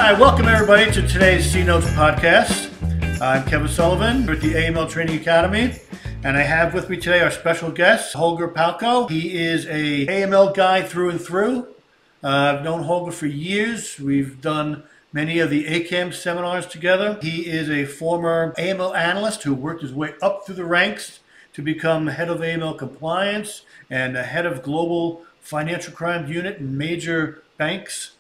Hi, welcome everybody to today's C-Notes podcast. I'm Kevin Sullivan with the AML Training Academy, and I have with me today our special guest, Holger Palko. He is a AML guy through and through. I've known Holger for years. We've done many of the ACAMS seminars together. He is a former AML analyst who worked his way up through the ranks to become head of AML compliance and the head of global financial crime unit in major banks.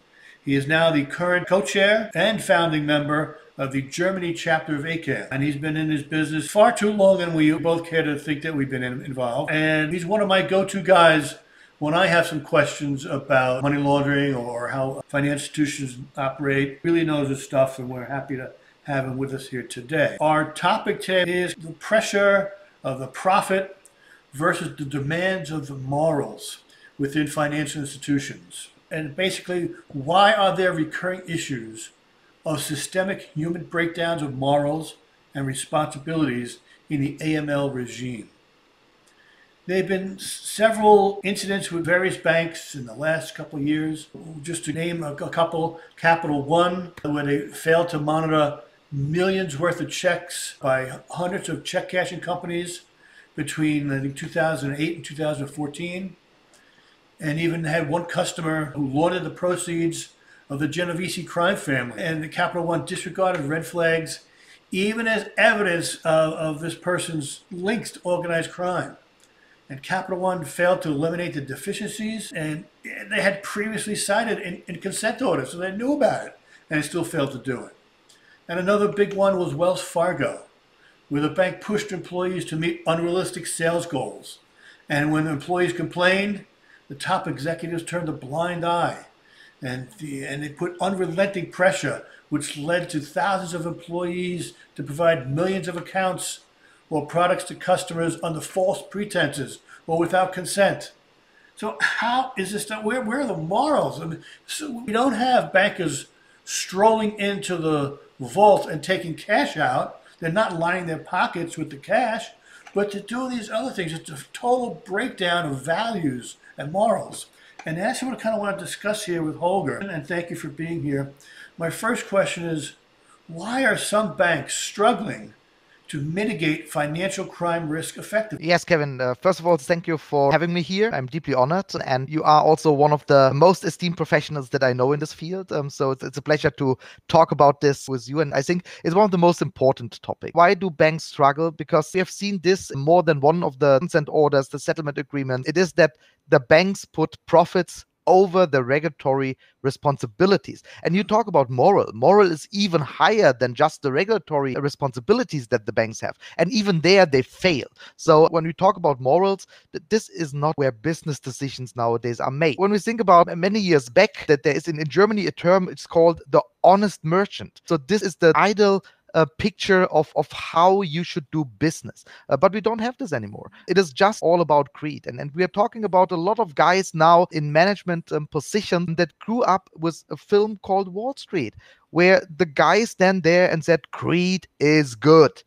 He is now the current co-chair and founding member of the Germany chapter of ACAMS. And he's been in his business far too long than we both care to think that we've been involved. And he's one of my go-to guys when I have some questions about money laundering or how financial institutions operate. Really knows his stuff, and we're happy to have him with us here today. Our topic today is the pressure of the profit versus the demands of the morals within financial institutions. And basically, why are there recurring issues of systemic human breakdowns of morals and responsibilities in the AML regime? There have been several incidents with various banks in the last couple of years. Just to name a couple, Capital One, where they failed to monitor millions worth of checks by hundreds of check cashing companies between, I think, 2008 and 2014. And even had one customer who laundered the proceeds of the Genovese crime family. And the Capital One disregarded red flags, even as evidence of this person's links to organized crime. And Capital One failed to eliminate the deficiencies, and they had previously cited in consent orders, so they knew about it, and they still failed to do it. And another big one was Wells Fargo, where the bank pushed employees to meet unrealistic sales goals. And when the employees complained, the top executives turned a blind eye, and they put unrelenting pressure, which led to thousands of employees to provide millions of accounts or products to customers under false pretenses or without consent. So how is this done? Where are the morals? I mean, so we don't have bankers strolling into the vault and taking cash out. They're not lining their pockets with the cash, but to do these other things. It's a total breakdown of values and morals. And that's what I kind of want to discuss here with Holger. And thank you for being here. My first question is, why are some banks struggling to mitigate financial crime risk effectively? Yes, Kevin. First of all, thank you for having me here. I'm deeply honored. And you are also one of the most esteemed professionals that I know in this field. So it's a pleasure to talk about this with you. And I think it's one of the most important topics. Why do banks struggle? Because we have seen this in more than one of the consent orders, the settlement agreement. It is that the banks put profits over the regulatory responsibilities. And you talk about moral. Moral is even higher than just the regulatory responsibilities that the banks have. And even there, they fail. So when we talk about morals, this is not where business decisions nowadays are made. When we think about many years back, that there is in Germany a term, it's called the honest merchant. So this is the ideal picture of how you should do business. But we don't have this anymore. It is just all about greed. And we are talking about a lot of guys now in management positions that grew up with a film called Wall Street, where the guy stand there and said, greed is good.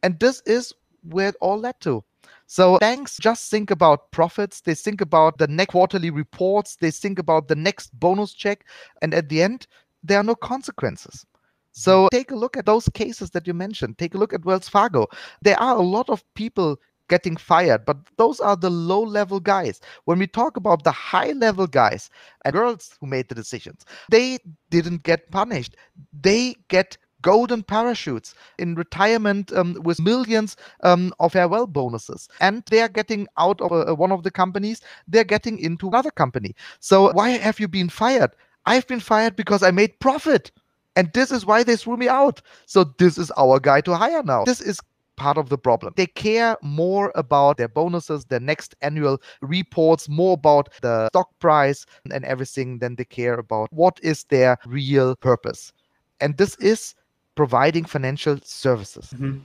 And this is where it all led to. So banks just think about profits. They think about the next quarterly reports. They think about the next bonus check. And at the end, there are no consequences. So take a look at those cases that you mentioned. Take a look at Wells Fargo. There are a lot of people getting fired, but those are the low-level guys. When we talk about the high-level guys and girls who made the decisions, they didn't get punished. They get golden parachutes in retirement with millions of farewell bonuses. And they are getting out of one of the companies. They're getting into another company. So why have you been fired? I've been fired because I made profit. And this is why they threw me out. So this is our guy to hire now. This is part of the problem. They care more about their bonuses, their next annual reports, more about the stock price and everything than they care about what is their real purpose. And this is providing financial services. Mm-hmm.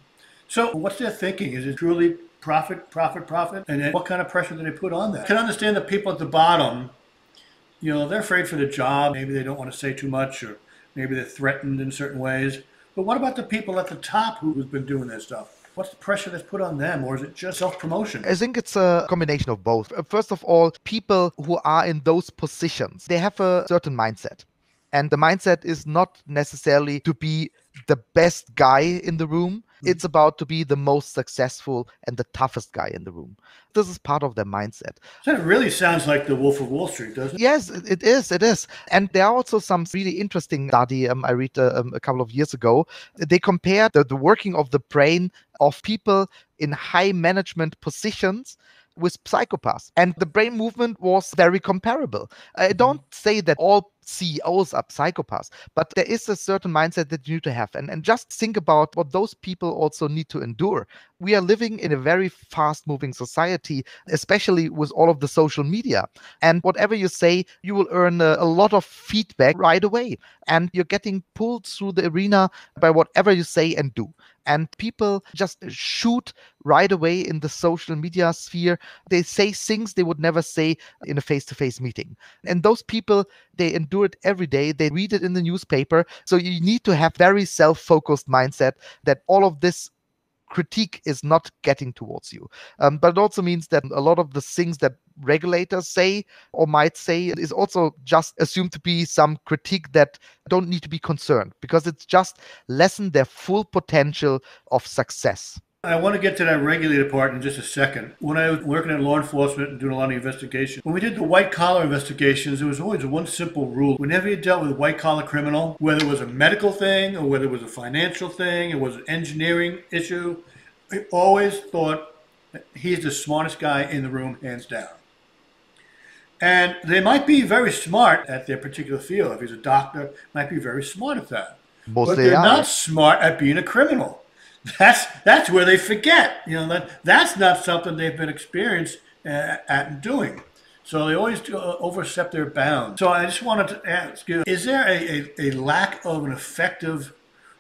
So what's their thinking? Is it truly profit, profit, profit? And then what kind of pressure do they put on that? I can understand the people at the bottom, they're afraid for the job. Maybe they don't want to say too much, or maybe they're threatened in certain ways. But what about the people at the top who've been doing this stuff? What's the pressure that's put on them, or is it just self-promotion? I think it's a combination of both. First of all, people who are in those positions, they have a certain mindset. And the mindset is not necessarily to be the best guy in the room. It's about to be the most successful and the toughest guy in the room. This is part of their mindset. So it really sounds like the Wolf of Wall Street, doesn't it? Yes, it is. It is. And there are also some really interesting study I read a couple of years ago. They compared the working of the brain of people in high management positions with psychopaths. And the brain movement was very comparable. I don't say that all CEOs are psychopaths, but there is a certain mindset that you need to have. And just think about what those people also need to endure. We are living in a very fast moving society, especially with all of the social media. And whatever you say, you will earn a lot of feedback right away. And you're getting pulled through the arena by whatever you say and do. And people just shoot right away in the social media sphere. They say things they would never say in a face-to-face meeting. And those people, they endure it every day. They read it in the newspaper. So you need to have very self-focused mindset that all of this critique is not getting towards you. But it also means that a lot of the things that regulators say or might say is also just assumed to be some critique that don't need to be concerned, because it's just lessen their full potential of success. I want to get to that regulated part in just a second. When I was working in law enforcement and doing a lot of investigation, when we did the white collar investigations, there was always one simple rule. Whenever you dealt with a white collar criminal, whether it was a medical thing or whether it was a financial thing, it was an engineering issue, we always thought that he's the smartest guy in the room, hands down. And they might be very smart at their particular field. If he's a doctor, might be very smart at that. But they're not smart at being a criminal. That's where they forget. You know, that's not something they've been experienced at doing. So they always overstep their bounds. So I just wanted to ask you, is there a lack of an effective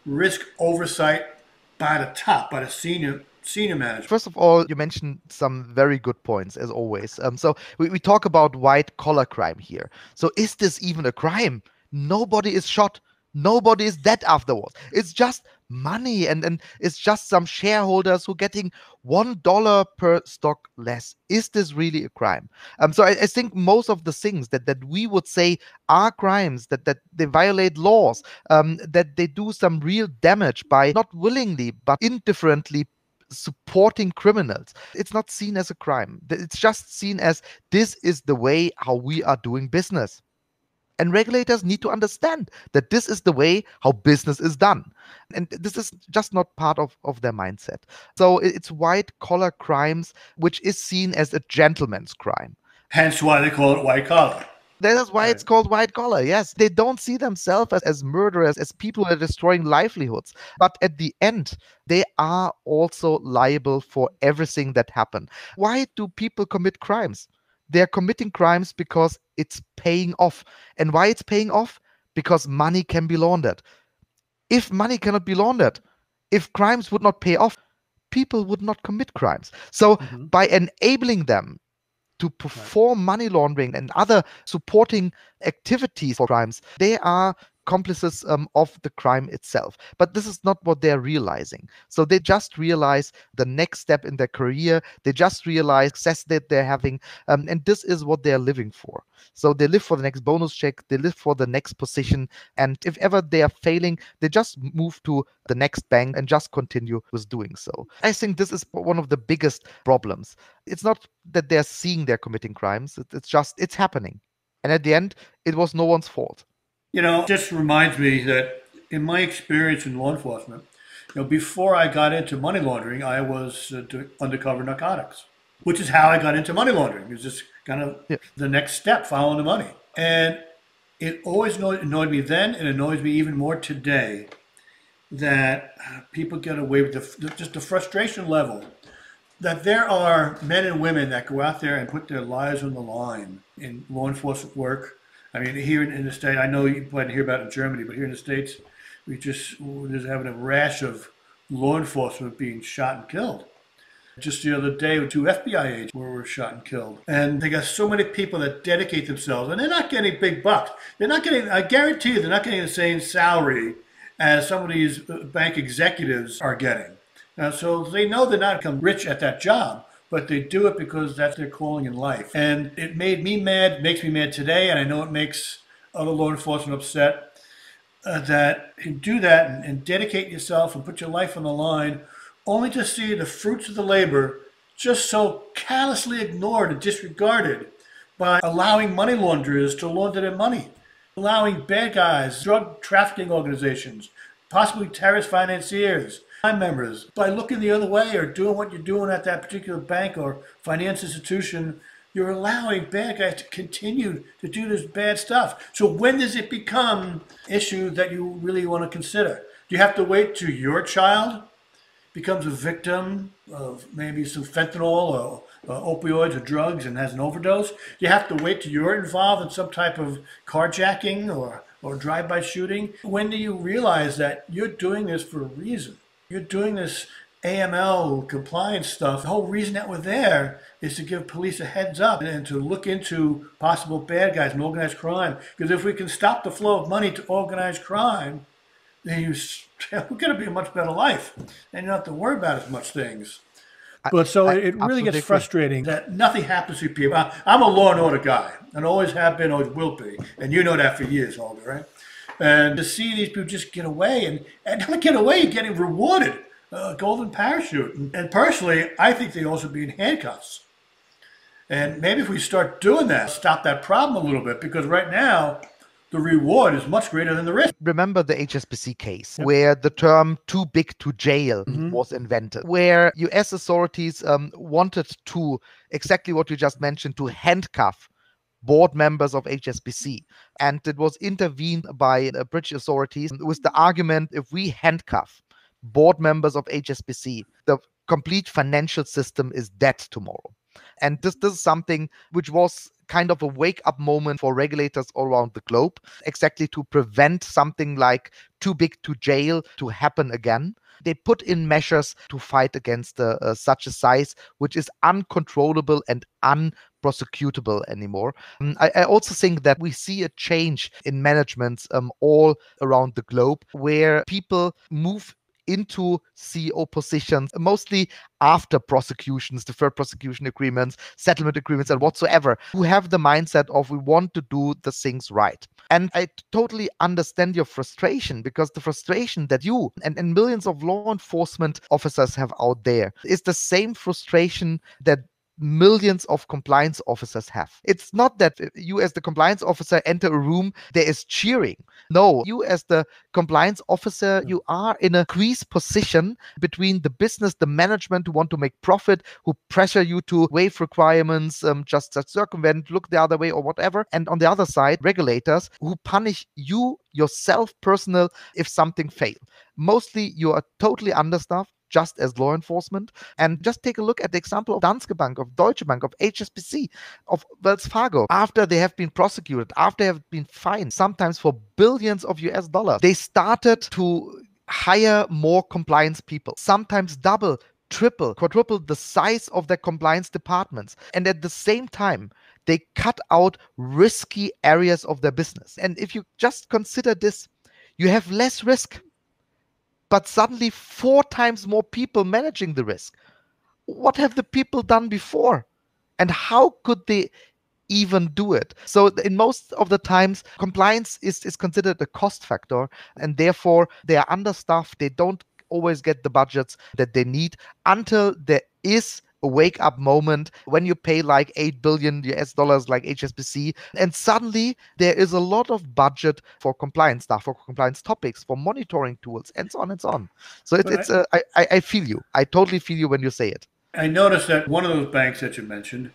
risk oversight by the top, by the senior management? First of all, you mentioned some very good points, as always. So we talk about white collar crime here. So is this even a crime? Nobody is shot. Nobody is dead afterwards. It's just money, and it's just some shareholders who are getting $1 per stock less. Is this really a crime? So I think most of the things that we would say are crimes, that they violate laws, that they do some real damage by not willingly but indifferently supporting criminals, it's not seen as a crime. It's just seen as this is the way how we are doing business. And regulators need to understand that this is the way how business is done. And this is just not part of their mindset. So it's white-collar crimes, which is seen as a gentleman's crime. Hence why they call it white collar. That is why it's called white collar. Yes, they don't see themselves as murderers, as people who are destroying livelihoods. But at the end, they are also liable for everything that happened. Why do people commit crimes? They're committing crimes because it's paying off. And why it's paying off? Because money can be laundered. If money cannot be laundered, if crimes would not pay off, people would not commit crimes. So by enabling them to perform money laundering and other supporting activities for crimes, they are accomplices of the crime itself. But this is not what they're realizing. So they just realize the next step in their career. They just realize success that they're having. And this is what they're living for. So they live for the next bonus check. They live for the next position. And if ever they are failing, they just move to the next bank and just continue with doing so. I think this is one of the biggest problems. It's not that they're seeing they're committing crimes. It's just, it's happening. And at the end, it was no one's fault. You know, it just reminds me that in my experience in law enforcement, before I got into money laundering, I was doing undercover narcotics, which is how I got into money laundering. It was just kind of the next step, following the money. And it always annoyed me then, and annoys me even more today, that people get away with just the frustration level. That there are men and women that go out there and put their lives on the line in law enforcement work. I mean, here in the States, I know you might hear about it in Germany, but here in the States, we're just having a rash of law enforcement being shot and killed. Just the other day, 2 FBI agents were shot and killed. And they got so many people that dedicate themselves, and they're not getting big bucks. They're not getting, I guarantee you, they're not getting the same salary as some of these bank executives are getting. So they know they're not become rich at that job, but they do it because that's their calling in life. And it made me mad, makes me mad today, and I know it makes other law enforcement upset that you do that and dedicate yourself and put your life on the line only to see the fruits of the labor just so callously ignored and disregarded by allowing money launderers to launder their money, allowing bad guys, drug trafficking organizations, possibly terrorist financiers, crime members, by looking the other way or doing what you're doing at that particular bank or finance institution. You're allowing bad guys to continue to do this bad stuff. So when does it become an issue that you really want to consider? Do you have to wait till your child becomes a victim of maybe some fentanyl or opioids or drugs and has an overdose? Do you have to wait till you're involved in some type of carjacking or drive-by shooting? When do you realize that you're doing this for a reason? You're doing this AML compliance stuff. The whole reason that we're there is to give police a heads up and to look into possible bad guys and organized crime. Because if we can stop the flow of money to organized crime, then we're going to be a much better life. And you don't have to worry about as much things. But so it really gets frustrating that nothing happens to people. I'm a law and order guy, and always have been, always will be. And you know that for years, Holger, right? And to see these people just get away, and not get away, you're getting rewarded. Golden parachute. And personally, I think they also be in handcuffs. And maybe if we start doing that, stop that problem a little bit, because right now, the reward is much greater than the risk. Remember the HSBC case where the term too big to jail was invented, where US authorities wanted to, exactly what you just mentioned, to handcuff board members of HSBC. And it was intervened by British authorities with the argument, if we handcuff board members of HSBC, the complete financial system is dead tomorrow. And this is something which was kind of a wake-up moment for regulators all around the globe, exactly to prevent something like too big to jail to happen again. They put in measures to fight against such a size, which is uncontrollable and unprosecutable anymore. I also think that we see a change in management all around the globe, where people move into CEO positions, mostly after prosecutions, deferred prosecution agreements, settlement agreements, and whatsoever, who have the mindset of we want to do the things right. And I totally understand your frustration, because the frustration that you and millions of law enforcement officers have out there is the same frustration that millions of compliance officers have. It's not that you as the compliance officer enter a room, there is cheering. No, you as the compliance officer, you are in a squeeze position between the business, the management who want to make profit, who pressure you to waive requirements, just circumvent, look the other way or whatever. And on the other side, regulators who punish you, yourself, personal, if something fails. Mostly you are totally understaffed, just as law enforcement. And just take a look at the example of Danske Bank, of Deutsche Bank, of HSBC, of Wells Fargo. After they have been prosecuted, after they have been fined, sometimes for billions of US dollars, they started to hire more compliance people, sometimes double, triple, quadruple the size of their compliance departments. And at the same time, they cut out risky areas of their business. And if you just consider this, you have less risk, but suddenly 4 times more people managing the risk. What have the people done before? And how could they even do it? So in most of the times, compliance is considered a cost factor, and therefore they are understaffed. They don't always get the budgets that they need until there is a wake-up moment when you pay like $8 billion US dollars like HSBC, and suddenly there is a lot of budget for compliance stuff, for compliance topics, for monitoring tools, and so on and so on. So I feel you. I totally feel you when you say it. I noticed that one of those banks that you mentioned,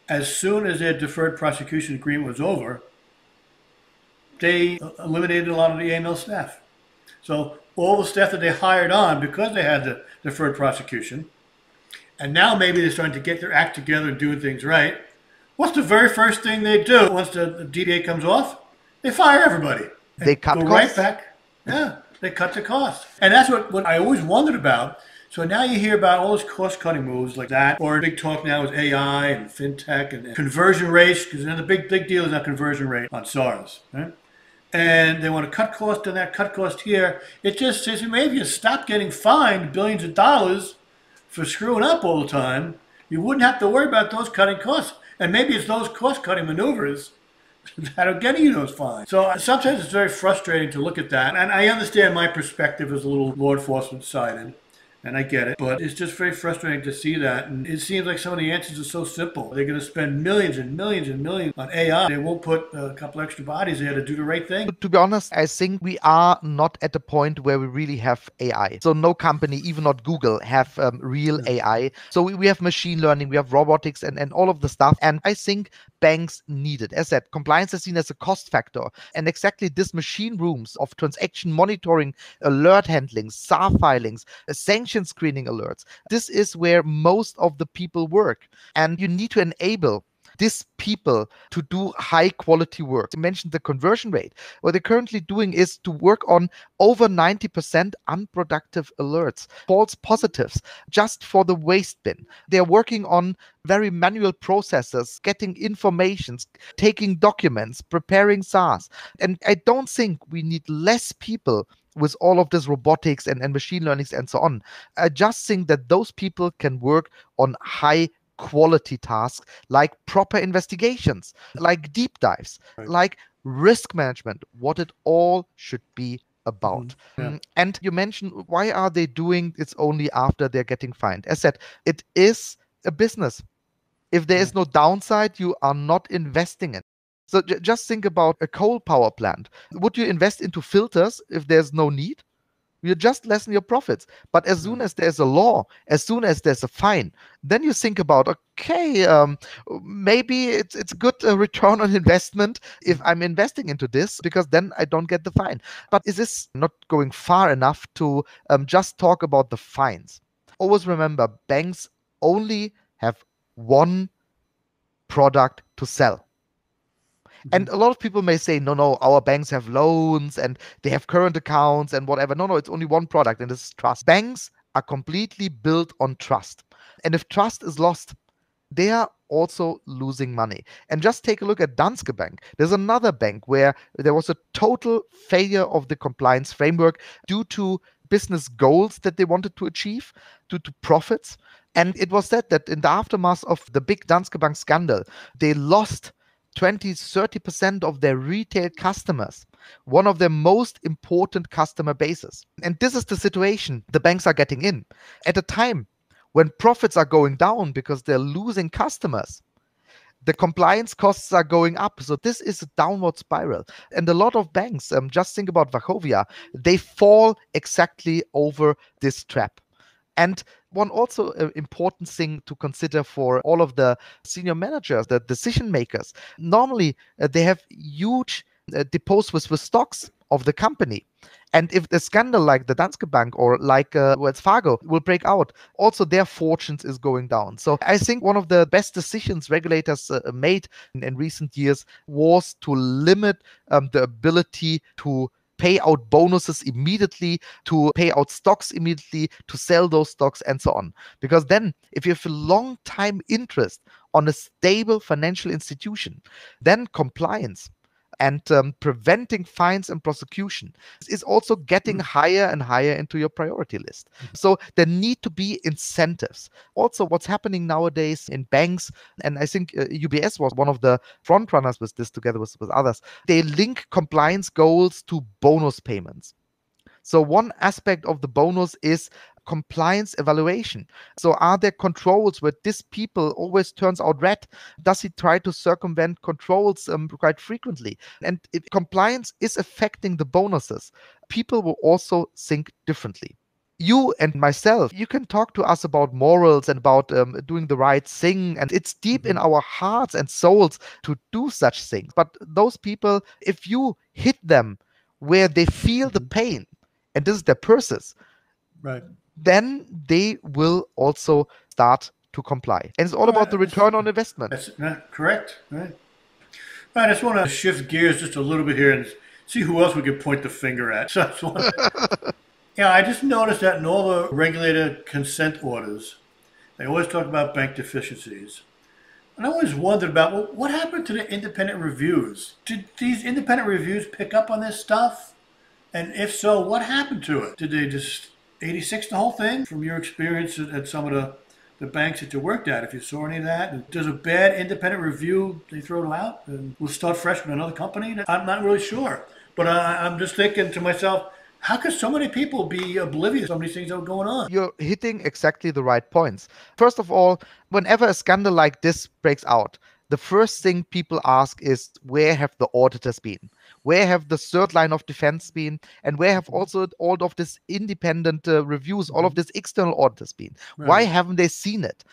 as soon as their deferred prosecution agreement was over, they eliminated a lot of the AML staff. So all the staff that they hired on because they had the deferred prosecution, and now maybe they're starting to get their act together and doing things right. What's the very first thing they do once the DDA comes off? They fire everybody. They cut costs. Right back. Yeah, they cut the cost. And that's what I always wondered about. So now you hear about all those cost-cutting moves like that, or big talk now is AI and fintech and conversion rates, because the big deal is that conversion rate on SARS, right? And they want to cut cost on that, cut cost here. It just says maybe you stop getting fined billions of dollars for screwing up all the time, you wouldn't have to worry about those cutting costs. And maybe it's those cost-cutting maneuvers that are getting you those fines. So sometimes it's very frustrating to look at that. And I understand my perspective is a little law enforcement sided. And I get it, but it's just very frustrating to see that. And it seems like some of the answers are so simple. They're going to spend millions and millions and millions on AI. They won't put a couple extra bodies there to do the right thing. To be honest, I think we are not at the point where we really have AI. So no company, even not Google, have real AI. So we have machine learning, we have robotics and all of the stuff. And I think banks need it. As I said, compliance is seen as a cost factor. And exactly this machine rooms of transaction monitoring, alert handling, SAR filings, sanction screening alerts. This is where most of the people work. And you need to enable these people to do high quality work. You mentioned the conversion rate. What they're currently doing is to work on over 90% unproductive alerts, false positives, just for the waste bin. They're working on very manual processes, getting informations, taking documents, preparing SARs. And I don't think we need less people with all of this robotics and machine learnings and so on. I just think that those people can work on high quality tasks like proper investigations, like deep dives, like risk management, what it all should be about. And you mentioned, why are they doing it only after they're getting fined? As said, it is a business. If there is no downside, you are not investing in. So just think about a coal power plant. Would you invest into filters if there's no need? You just lessen your profits. But as soon as there's a law, as soon as there's a fine, then you think about, okay, maybe it's a good return on investment if I'm investing into this, because then I don't get the fine. But is this not going far enough to just talk about the fines? Always remember, banks only have one product to sell. And a lot of people may say, no, our banks have loans and they have current accounts and whatever. No, it's only one product, and this is trust. Banks are completely built on trust. And if trust is lost, they are also losing money. And just take a look at Danske Bank. There's another bank where there was a total failure of the compliance framework due to business goals that they wanted to achieve, due to profits. And it was said that in the aftermath of the big Danske Bank scandal, they lost 20-30% of their retail customers, one of their most important customer bases. And this is the situation the banks are getting in at a time when profits are going down because they're losing customers. The compliance costs are going up. So this is a downward spiral. And a lot of banks, just think about Wachovia, they fall exactly over this trap. And one also important thing to consider for all of the senior managers, the decision makers, normally they have huge deposits with stocks of the company. And if the scandal like the Danske Bank or like Wells Fargo will break out, also their fortunes is going down. So I think one of the best decisions regulators made in recent years was to limit the ability to pay out bonuses immediately, to pay out stocks immediately, to sell those stocks and so on. Because then if you have a long time interest on a stable financial institution, then compliance and preventing fines and prosecution is also getting higher and higher into your priority list. So there need to be incentives. Also, what's happening nowadays in banks, and I think UBS was one of the front runners with this together with others, they link compliance goals to bonus payments. So one aspect of the bonus is compliance evaluation. So are there controls where this people always turns out red? Does he try to circumvent controls quite frequently? And if compliance is affecting the bonuses, people will also think differently. You and myself, you can talk to us about morals and about doing the right thing. And it's deep in our hearts and souls to do such things. But those people, if you hit them where they feel the pain, and this is their purses, right, then they will also start to comply. And it's all about the return on investment. That's correct. Right. I just want to shift gears just a little bit here and see who else we could point the finger at. So I just noticed that in all the regulator consent orders, they always talk about bank deficiencies. And I always wondered about, well, what happened to the independent reviews? Did these independent reviews pick up on this stuff? And if so, what happened to it? Did they just 86 the whole thing from your experience at some of the the banks that you worked at, if you saw any of that. And does a bad independent review, they throw it out and we'll start fresh with another company? I'm not really sure. But I'm just thinking to myself, how could so many people be oblivious to so many things that are going on? You're hitting exactly the right points. First of all, whenever a scandal like this breaks out, the first thing people ask is, where have the auditors been? Where have the third line of defense been? And where have also all of this independent reviews, all of this external auditors been? Right. Why haven't they seen it?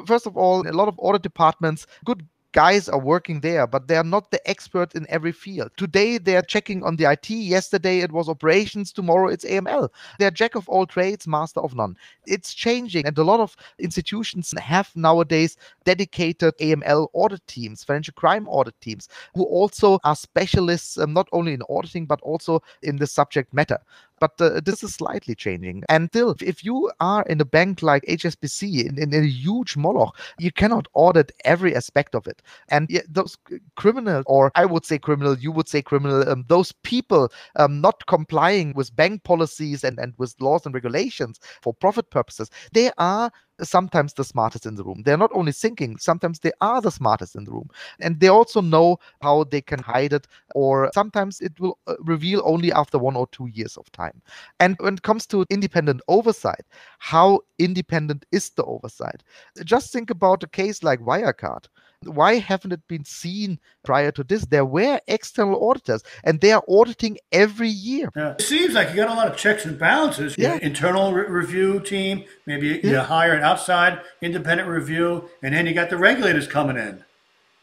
First of all, a lot of audit departments, good guys are working there, but they are not the experts in every field. Today, they are checking on the IT. Yesterday, it was operations. Tomorrow, it's AML. They're jack of all trades, master of none. It's changing. And a lot of institutions have nowadays dedicated AML audit teams, financial crime audit teams, who also are specialists, not only in auditing, but also in the subject matter. But this is slightly changing. And still, if you are in a bank like HSBC, in a huge moloch, you cannot audit every aspect of it. And those criminal, or I would say criminal, you would say criminal, those people not complying with bank policies and with laws and regulations for profit purposes, they are sometimes the smartest in the room. They're not only thinking, sometimes they are the smartest in the room. And they also know how they can hide it, or sometimes it will reveal only after 1 or 2 years of time. And when it comes to independent oversight, how independent is the oversight? Just think about a case like Wirecard. Why haven't it been seen prior to this? There were external auditors, and they are auditing every year. Yeah. It seems like you got a lot of checks and balances. Yeah. Internal review team, maybe you hire an outside independent review, and then you got the regulators coming in.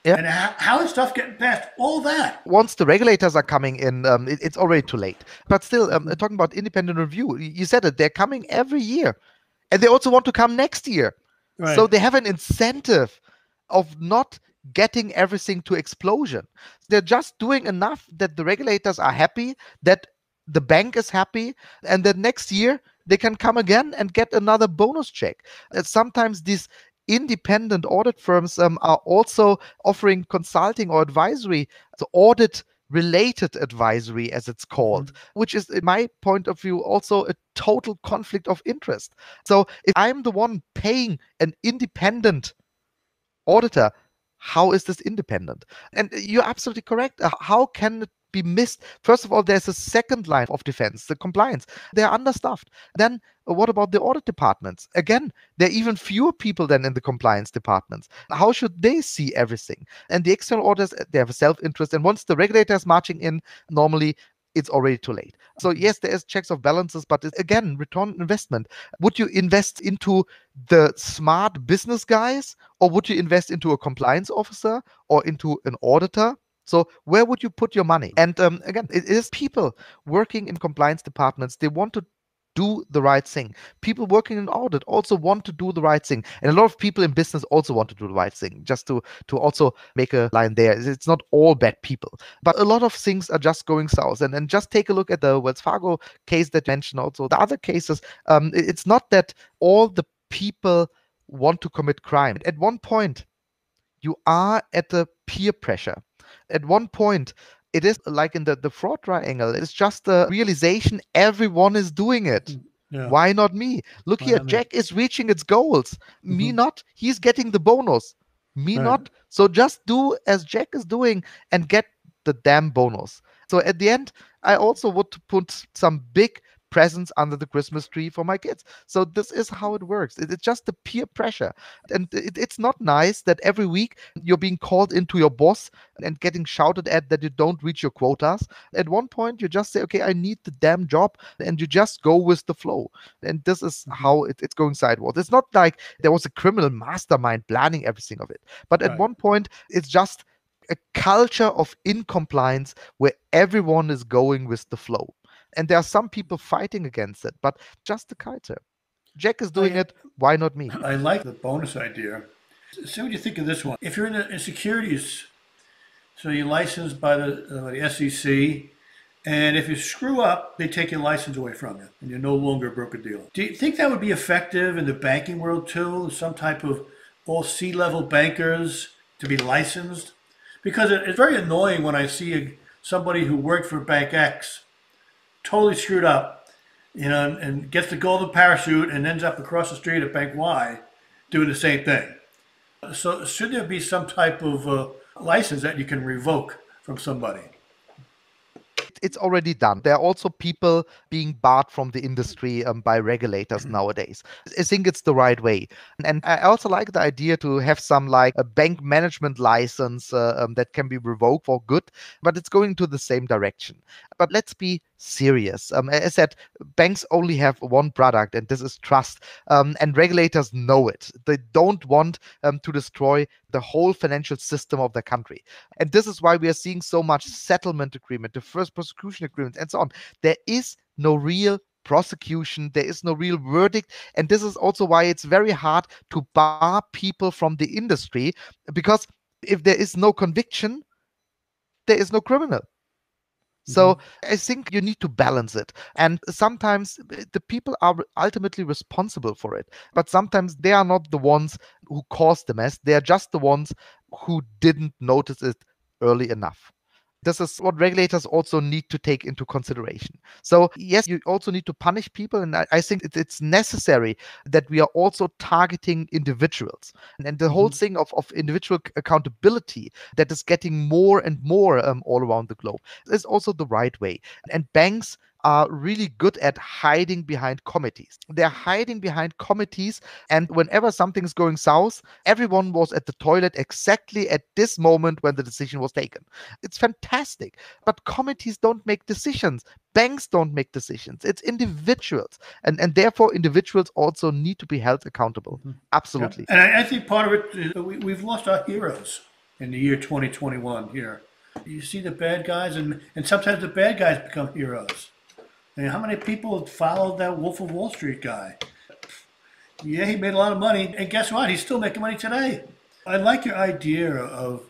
Yeah. And how is stuff getting past all that? Once the regulators are coming in, it's already too late. But still, talking about independent review, you said it, they're coming every year. And they also want to come next year. Right. So they have an incentive of not getting everything to explosion. They're just doing enough that the regulators are happy, that the bank is happy, and that next year they can come again and get another bonus check. Sometimes these independent audit firms are also offering consulting or advisory, so audit related advisory, as it's called, which is, in my point of view, also a total conflict of interest. So if I'm the one paying an independent auditor, how is this independent? And you're absolutely correct. How can it be missed? First of all, there's a second line of defense, the compliance. They're understaffed. Then what about the audit departments? Again, there are even fewer people than in the compliance departments. How should they see everything? And the external auditors, they have a self-interest. And once the regulator is marching in, normally it's already too late. So yes, there is checks of balances, but again, return on investment. Would you invest into the smart business guys, or would you invest into a compliance officer or into an auditor? So where would you put your money? And again, it is people working in compliance departments. They want to do the right thing. People working in audit also want to do the right thing. And a lot of people in business also want to do the right thing. Just to also make a line there. It's not all bad people. But a lot of things are just going south. And just take a look at the Wells Fargo case that you mentioned also. The other cases, it's not that all the people want to commit crime. At one point, you are at the peer pressure. At one point, it is like in the fraud triangle. It's just the realization everyone is doing it. Yeah. Why not me? Look here, Jack is reaching its goals. Me not. He's getting the bonus. Me not. So just do as Jack is doing and get the damn bonus. So at the end, I also would put some big presents under the Christmas tree for my kids. So this is how it works. It's just the peer pressure. And it's not nice that every week you're being called into your boss and getting shouted at that you don't reach your quotas. At one point, you just say, okay, I need the damn job. And you just go with the flow. And this is how it's going sideways. It's not like there was a criminal mastermind planning everything of it. But at one point, it's just a culture of incompliance where everyone is going with the flow. And there are some people fighting against it, but just the culture. Jack is doing it. Why not me? I like the bonus idea. See what you think of this one. If you're in securities, so you're licensed by the SEC, and if you screw up, they take your license away from you, and you're no longer a broker-dealer. Do you think that would be effective in the banking world too? Some type of all C-level bankers to be licensed? Because it's very annoying when I see somebody who worked for Bank X totally screwed up, and gets the golden parachute and ends up across the street at Bank Y, doing the same thing. So should there be some type of license that you can revoke from somebody? It's already done. There are also people being barred from the industry by regulators nowadays. I think it's the right way. And I also like the idea to have some like a bank management license that can be revoked for good, but it's going to the same direction. But let's be serious. As I said, banks only have one product, and this is trust. And regulators know it. They don't want to destroy the whole financial system of the country. And this is why we are seeing so much settlement agreement, the first prosecution agreement, and so on. There is no real prosecution, there is no real verdict, and this is also why it's very hard to bar people from the industry, because if there is no conviction, there is no criminal. So I think you need to balance it. And sometimes the people are ultimately responsible for it. But sometimes they are not the ones who caused the mess. They are just the ones who didn't notice it early enough. This is what regulators also need to take into consideration. So yes, you also need to punish people. And I think it's necessary that we are also targeting individuals. And the whole thing of individual accountability that is getting more and more all around the globe is also the right way. And banks are really good at hiding behind committees. They're hiding behind committees, and whenever something's going south, everyone was at the toilet exactly at this moment when the decision was taken. It's fantastic, but committees don't make decisions. Banks don't make decisions. It's individuals, and therefore individuals also need to be held accountable. Absolutely. Yeah. And I think part of it is we've lost our heroes in the year 2021 here. You see the bad guys, and sometimes the bad guys become heroes. And how many people followed that Wolf of Wall Street guy? Yeah, he made a lot of money, and guess what? He's still making money today. I like your idea of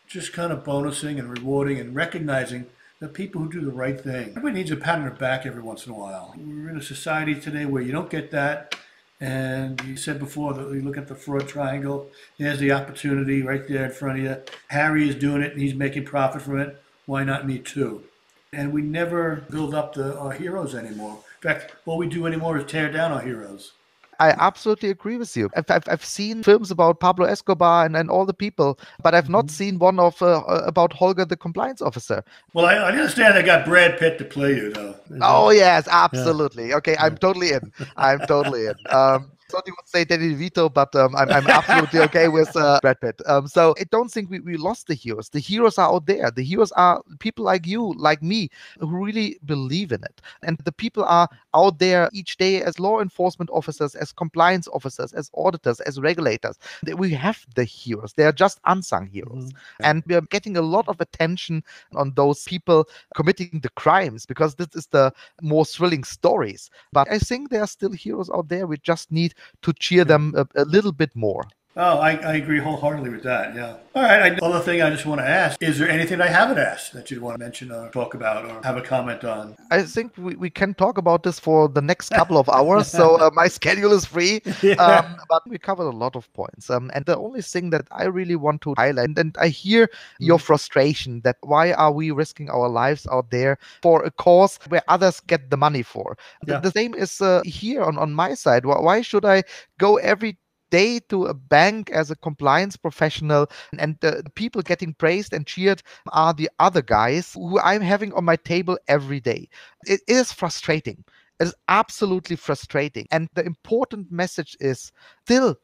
just kind of bonusing and rewarding and recognizing the people who do the right thing. Everybody needs a pat on their back every once in a while. We're in a society today where you don't get that. And you said before that you look at the fraud triangle, there's the opportunity right there in front of you. Harry is doing it and he's making profit from it. Why not me too? And we never build up our heroes anymore. In fact, all we do anymore is tear down our heroes. I absolutely agree with you. I've seen films about Pablo Escobar and all the people, but I've not seen one of about Holger, the compliance officer. Well, I understand they got Brad Pitt to play you, though. Oh, yes, absolutely. Yeah. Okay, I'm totally in. I'm totally in. Thought you would say Danny DeVito, but I'm absolutely okay with Brad Pitt. So I don't think we lost the heroes. The heroes are out there. The heroes are people like you, like me, who really believe in it. And the people are out there each day as law enforcement officers, as compliance officers, as auditors, as regulators. We have the heroes. They are just unsung heroes. And we are getting a lot of attention on those people committing the crimes because this is the more thrilling stories. But I think there are still heroes out there. We just need to cheer them a little bit more. Oh, I agree wholeheartedly with that, yeah. All right, other thing I just want to ask, is there anything I haven't asked that you'd want to mention or talk about or have a comment on? I think we can talk about this for the next couple of hours, so my schedule is free, but we covered a lot of points. And the only thing that I really want to highlight, and I hear your frustration that why are we risking our lives out there for a cause where others get the money for? The same is here on my side. Why should I go every day to a bank as a compliance professional, and the people getting praised and cheered are the other guys who I'm having on my table every day? It is frustrating. It is absolutely frustrating. And the important message is still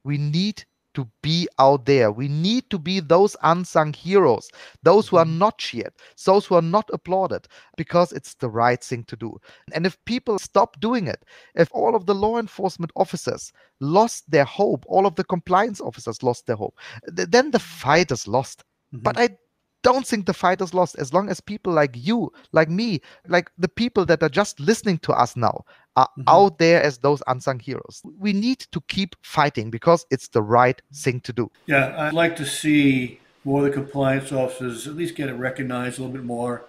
we need to be out there. We need to be those unsung heroes, those who are not cheered, those who are not applauded, because it's the right thing to do. And if people stop doing it, if all of the law enforcement officers lost their hope, all of the compliance officers lost their hope, then the fight is lost. But I don't think the fight is lost as long as people like you, like me, like the people that are just listening to us now are out there as those unsung heroes. We need to keep fighting because it's the right thing to do. Yeah, I'd like to see more of the compliance officers at least get it recognized a little bit more.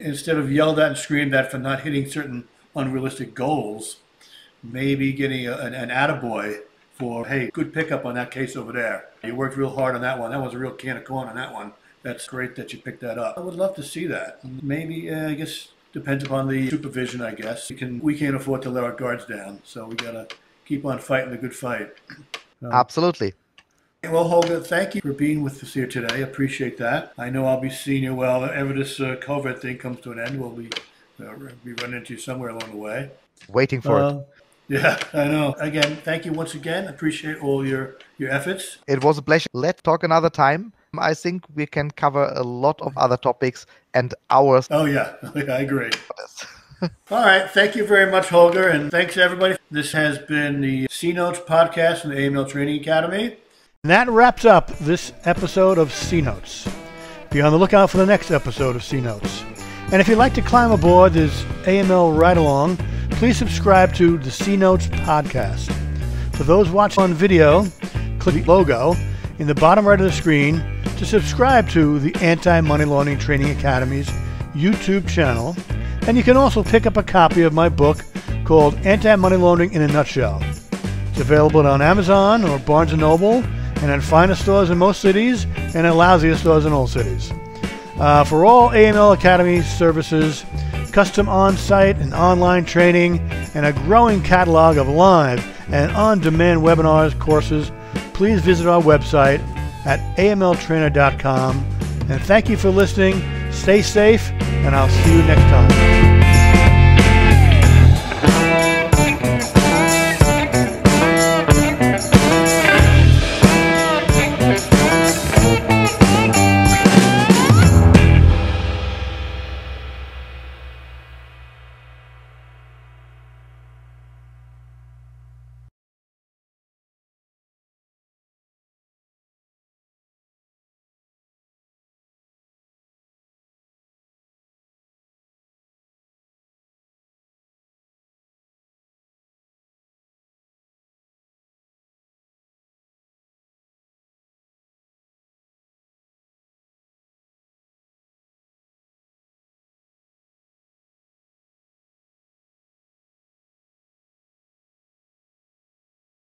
Instead of yelled at and screamed at for not hitting certain unrealistic goals, maybe getting an attaboy for, hey, good pickup on that case over there. You worked real hard on that one. That was a real can of corn on that one. That's great that you picked that up. I would love to see that. Maybe, I guess, depends upon the supervision, I guess. We can't afford to let our guards down, so we got to keep on fighting the good fight. Absolutely. Well, Holger, thank you for being with us here today. Appreciate that. I know I'll be seeing you well. Ever this COVID thing comes to an end, we'll be running into you somewhere along the way. Waiting for it. Yeah, I know. Again, thank you once again. Appreciate all your efforts. It was a pleasure. Let's talk another time. I think we can cover a lot of other topics and hours. Oh, yeah. I agree. All right. Thank you very much, Holger. And thanks, everybody. This has been the C Notes podcast from the AML Training Academy. And that wraps up this episode of C Notes. Be on the lookout for the next episode of C Notes. And if you'd like to climb aboard this AML ride-along, please subscribe to the C Notes podcast. For those watching on video, click the logo in the bottom right of the screen to subscribe to the Anti-Money Laundering Training Academy's YouTube channel. And you can also pick up a copy of my book called Anti-Money Laundering in a Nutshell. It's available on Amazon or Barnes & Noble, and at finer stores in most cities, and at lousier stores in all cities. For all AML Academy services, custom on-site and online training, and a growing catalog of live and on-demand webinars, courses, please visit our website at amltrainer.com. And thank you for listening. Stay safe, and I'll see you next time.